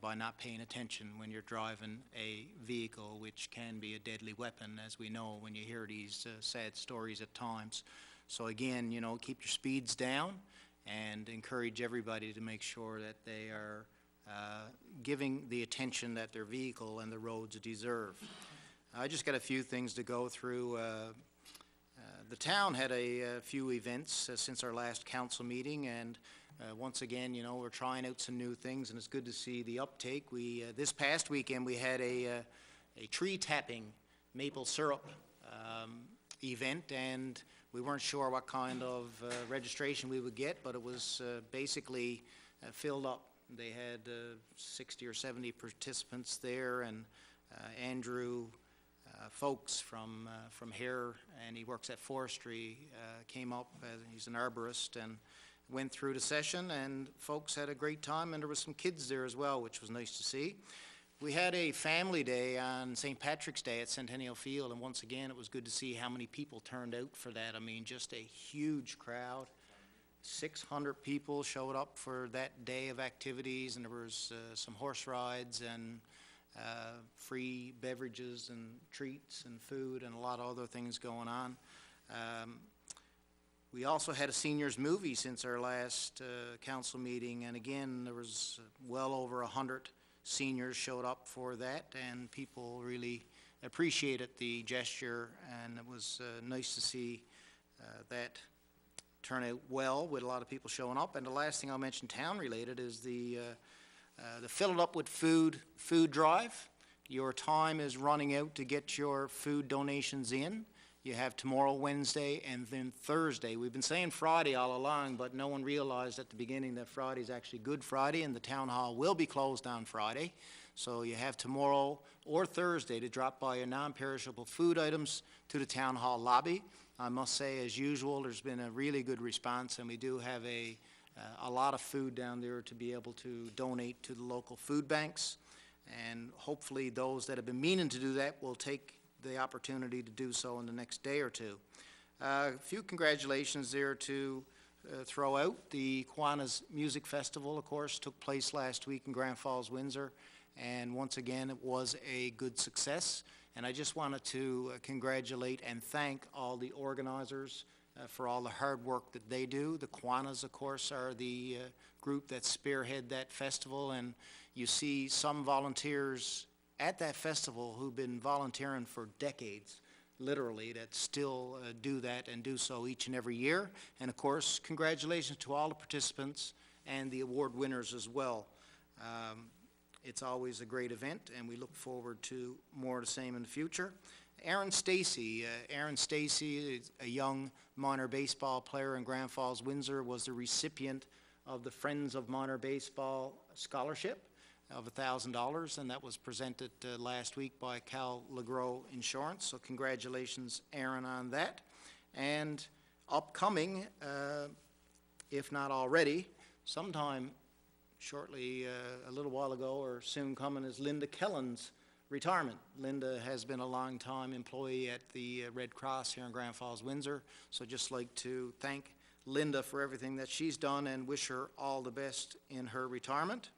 by not paying attention when you're driving a vehicle, which can be a deadly weapon, as we know when you hear these sad stories at times. So again, you know, keep your speeds down and encourage everybody to make sure that they are giving the attention that their vehicle and the roads deserve. I just got a few things to go through. The town had a few events since our last council meeting, and once again, you know, we're trying out some new things, and it's good to see the uptake. This past weekend, we had a tree tapping maple syrup event, and we weren't sure what kind of registration we would get, but it was basically filled up. They had 60 or 70 participants there, and Andrew Folks from here, and he works at forestry, came up, he's an arborist, and went through the session, and folks had a great time, and there was some kids there as well, which was nice to see. We had a family day on St. Patrick's Day at Centennial Field, and once again, it was good to see how many people turned out for that. I mean, just a huge crowd. 600 people showed up for that day of activities, and there was some horse rides and free beverages and treats and food and a lot of other things going on. We also had a seniors movie since our last council meeting, and again, there was well over 100 seniors showed up for that, and people really appreciated the gesture, and it was nice to see that turn out well with a lot of people showing up. And the last thing I'll mention town-related is the Fill It Up with food drive. Your time is running out to get your food donations in. You have tomorrow, Wednesday, and then Thursday. We've been saying Friday all along, but no one realized at the beginning that Friday is actually Good Friday, and the town hall will be closed on Friday. So you have tomorrow or Thursday to drop by your non-perishable food items to the town hall lobby. I must say, as usual, there's been a really good response, and we do have a lot of food down there to be able to donate to the local food banks. And hopefully those that have been meaning to do that will take the opportunity to do so in the next day or two. A few congratulations there to throw out. The Kiwanis Music Festival, of course, took place last week in Grand Falls-Windsor, and once again, it was a good success. And I just wanted to congratulate and thank all the organizers for all the hard work that they do. The Kiwanis, of course, are the group that spearhead that festival, and you see some volunteers at that festival who've been volunteering for decades, literally, that still do that and do so each and every year. And of course, congratulations to all the participants and the award winners as well. It's always a great event, and we look forward to more of the same in the future. Aaron Stacy. Aaron Stacy, a young minor baseball player in Grand Falls-Windsor, was the recipient of the Friends of Minor Baseball Scholarship of $1,000, and that was presented last week by Cal Legros Insurance. So congratulations, Aaron, on that. And upcoming, if not already, sometime shortly, a little while ago or soon coming, is Linda Kellen's retirement. Linda has been a long-time employee at the Red Cross here in Grand Falls-Windsor, so just like to thank Linda for everything that she's done and wish her all the best in her retirement.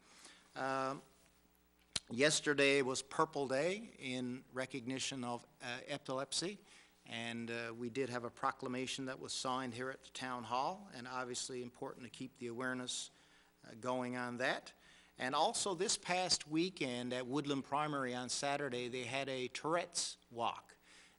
Yesterday was Purple Day in recognition of epilepsy, and we did have a proclamation that was signed here at the town hall, and obviously important to keep the awareness going on that. And also this past weekend at Woodland Primary on Saturday, they had a Tourette's walk,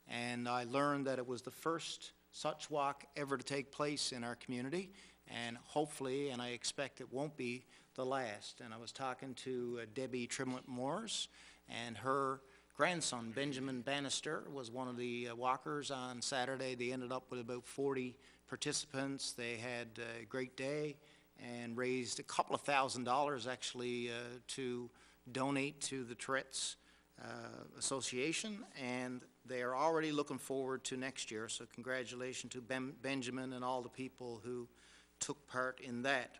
and I learned that it was the first such walk ever to take place in our community, and hopefully, and I expect it won't be the last. And I was talking to Debbie Trimlett-Moores, and her grandson, Benjamin Bannister, was one of the walkers on Saturday. They ended up with about 40 participants. They had a great day and raised a couple of $1,000 actually to donate to the Tourette's Association, and they are already looking forward to next year. So congratulations to Benjamin and all the people who took part in that.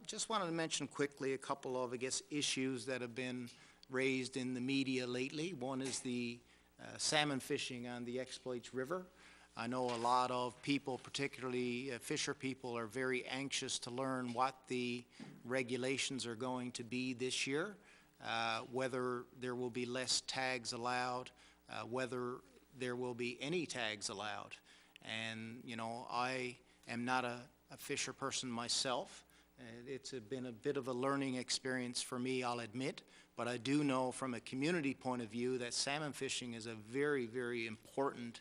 Just wanted to mention quickly a couple of, I guess, issues that have been raised in the media lately. One is the salmon fishing on the Exploits River. I know a lot of people, particularly fisher people, are very anxious to learn what the regulations are going to be this year, whether there will be less tags allowed, whether there will be any tags allowed. And, you know, I am not a fisher person myself. It's been a bit of a learning experience for me, I'll admit, but I do know from a community point of view that salmon fishing is a very, very important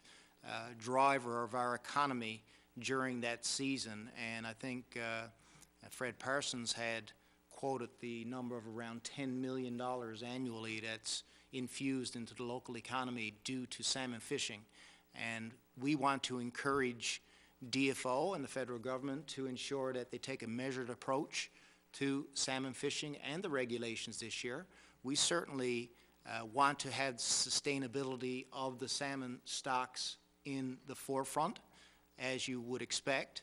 driver of our economy during that season. And I think Fred Parsons had quoted the number of around $10 million annually that's infused into the local economy due to salmon fishing. And we want to encourage DFO and the federal government to ensure that they take a measured approach to salmon fishing and the regulations this year. We certainly want to have sustainability of the salmon stocks in the forefront, as you would expect,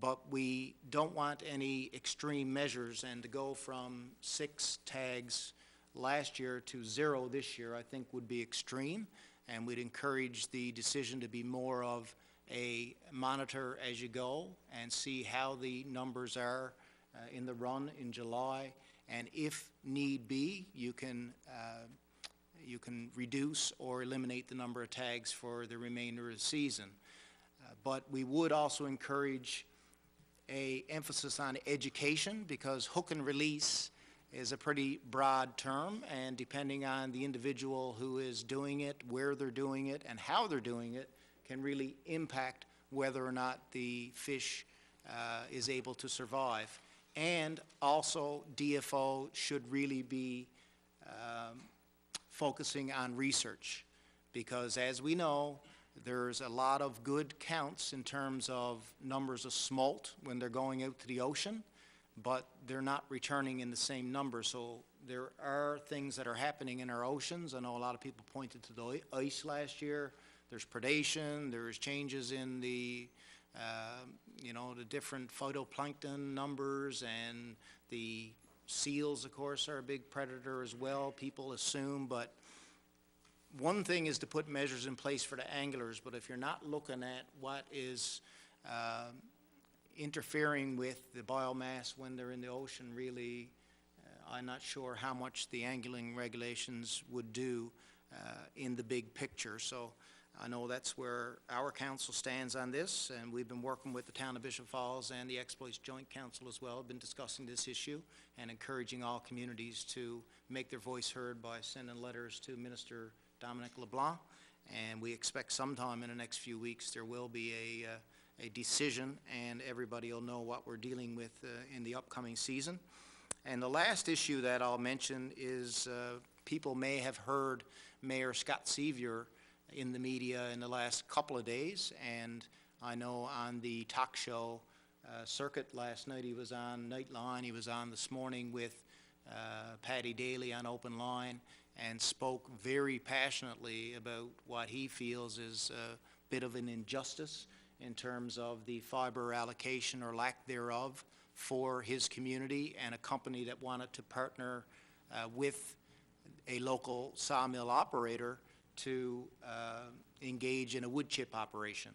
but we don't want any extreme measures, and to go from 6 tags last year to 0 this year I think would be extreme, and we'd encourage the decision to be more of a monitor as you go and see how the numbers are in the run in July, and if need be, you can reduce or eliminate the number of tags for the remainder of the season. But we would also encourage a emphasis on education, because hook and release is a pretty broad term, and depending on the individual who is doing it, where they're doing it, and how they're doing it, can really impact whether or not the fish is able to survive. And also, DFO should really be focusing on research, because as we know, there's a lot of good counts in terms of numbers of smolt when they're going out to the ocean, but they're not returning in the same number. So there are things that are happening in our oceans. I know a lot of people pointed to the ice last year. There's predation, there's changes in the the different phytoplankton numbers, and the seals, of course, are a big predator as well, people assume. But one thing is to put measures in place for the anglers, but if you're not looking at what is interfering with the biomass when they're in the ocean, really, I'm not sure how much the angling regulations would do in the big picture. So I know that's where our council stands on this, and we've been working with the town of Bishop Falls and the Exploits Joint Council as well, been discussing this issue and encouraging all communities to make their voice heard by sending letters to Minister Dominic LeBlanc, and we expect sometime in the next few weeks there will be a decision, and everybody will know what we're dealing with in the upcoming season. And the last issue that I'll mention is people may have heard Mayor Scott Sevier in the media in the last couple of days, and I know on the talk show circuit last night he was on Nightline, he was on this morning with Paddy Daly on Open Line, and spoke very passionately about what he feels is a bit of an injustice in terms of the fiber allocation or lack thereof for his community, and a company that wanted to partner with a local sawmill operator to engage in a wood chip operation.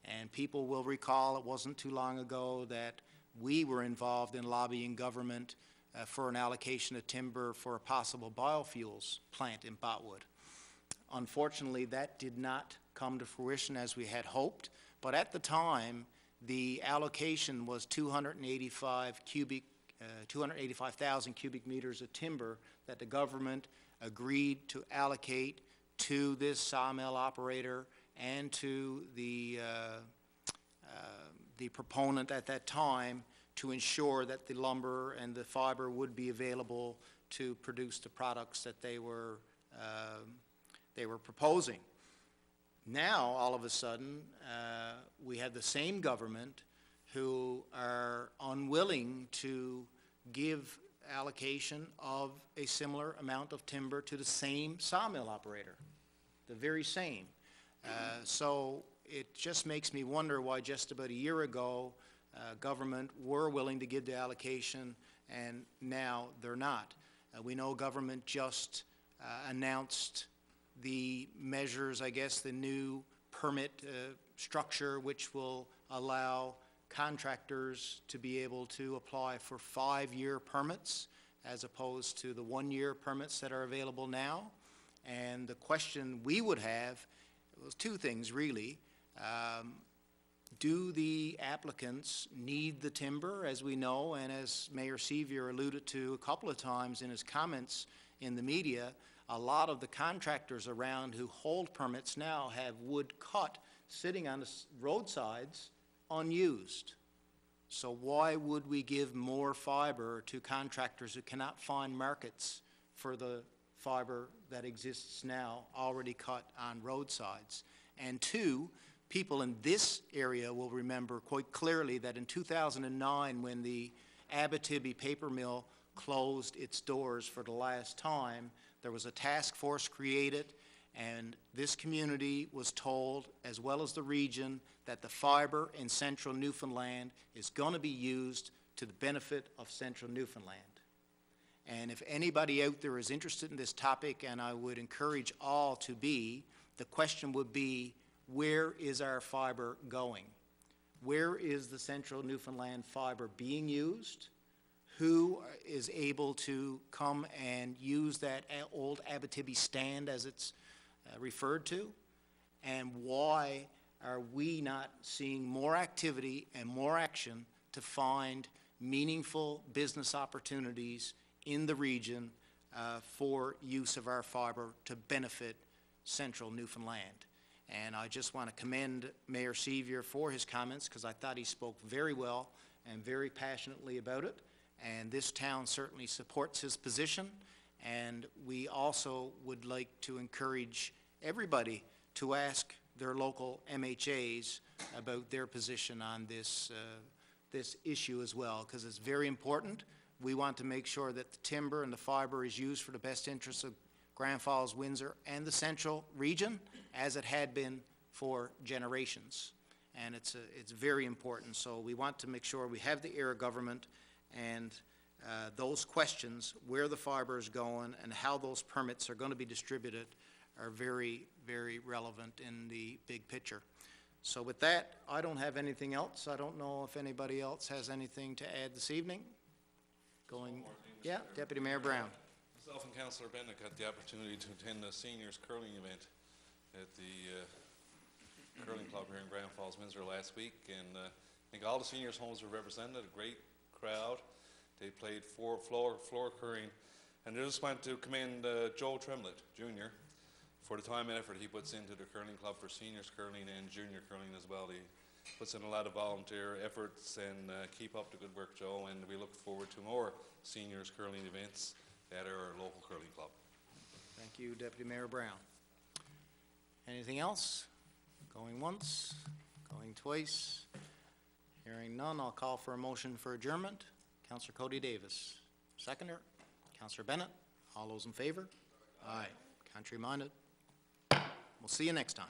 And people will recall it wasn't too long ago that we were involved in lobbying government for an allocation of timber for a possible biofuels plant in Botwood. Unfortunately, that did not come to fruition as we had hoped, but at the time, the allocation was 285,000 cubic meters of timber that the government agreed to allocate to this sawmill operator and to the proponent at that time, to ensure that the lumber and the fiber would be available to produce the products that they were proposing. Now, all of a sudden, we have the same government who are unwilling to give allocation of a similar amount of timber to the same sawmill operator, the very same. So it just makes me wonder why just about a year ago government were willing to give the allocation and now they're not. We know government just announced the measures, I guess, the new permit structure, which will allow contractors to be able to apply for 5-year permits as opposed to the 1-year permits that are available now. And the question we would have was 2 things, really. Do the applicants need the timber, as we know, and as Mayor Sevier alluded to a couple of times in his comments in the media, a lot of the contractors around who hold permits now have wood cut sitting on the roadsides unused. So why would we give more fiber to contractors who cannot find markets for the fiber that exists now, already cut on roadsides? And two, people in this area will remember quite clearly that in 2009, when the Abitibi paper mill closed its doors for the last time, there was a task force created, and this community was told, as well as the region, that the fiber in central Newfoundland is going to be used to the benefit of central Newfoundland. And if anybody out there is interested in this topic, and I would encourage all to be, the question would be, where is our fiber going? Where is the central Newfoundland fiber being used? Who is able to come and use that old Abitibi stand, as it's referred to? And why are we not seeing more activity and more action to find meaningful business opportunities in the region for use of our fiber to benefit central Newfoundland? And I just want to commend Mayor Sevier for his comments, because I thought he spoke very well and very passionately about it. And this town certainly supports his position. And we also would like to encourage everybody to ask their local MHAs about their position on this, this issue as well, because it's very important. We want to make sure that the timber and the fiber is used for the best interests of Grand Falls, Windsor, and the central region, as it had been for generations. And it's very important. So we want to make sure we have the ear of government, and those questions, where the fiber is going and how those permits are going to be distributed, are very, very relevant in the big picture. So with that, I don't have anything else. I don't know if anybody else has anything to add this evening. Yeah, Deputy Mayor Brown. Myself and Councillor Bennett got the opportunity to attend a seniors curling event at the curling club here in Grand Falls, Windsor last week, and I think all the seniors' homes were represented, a great crowd. They played floor curling, and I just want to commend Joe Tremlett, Jr., for the time and effort he puts into the curling club for seniors curling and junior curling as well. He puts in a lot of volunteer efforts, and keep up the good work, Joe, and we look forward to more seniors curling events at our local curling club. Thank you, Deputy Mayor Brown. Anything else? Going once, going twice. Hearing none, I'll call for a motion for adjournment. Councillor Cody Davis. Seconder. Councillor Bennett. All those in favor? Aye. Contrary minded. We'll see you next time.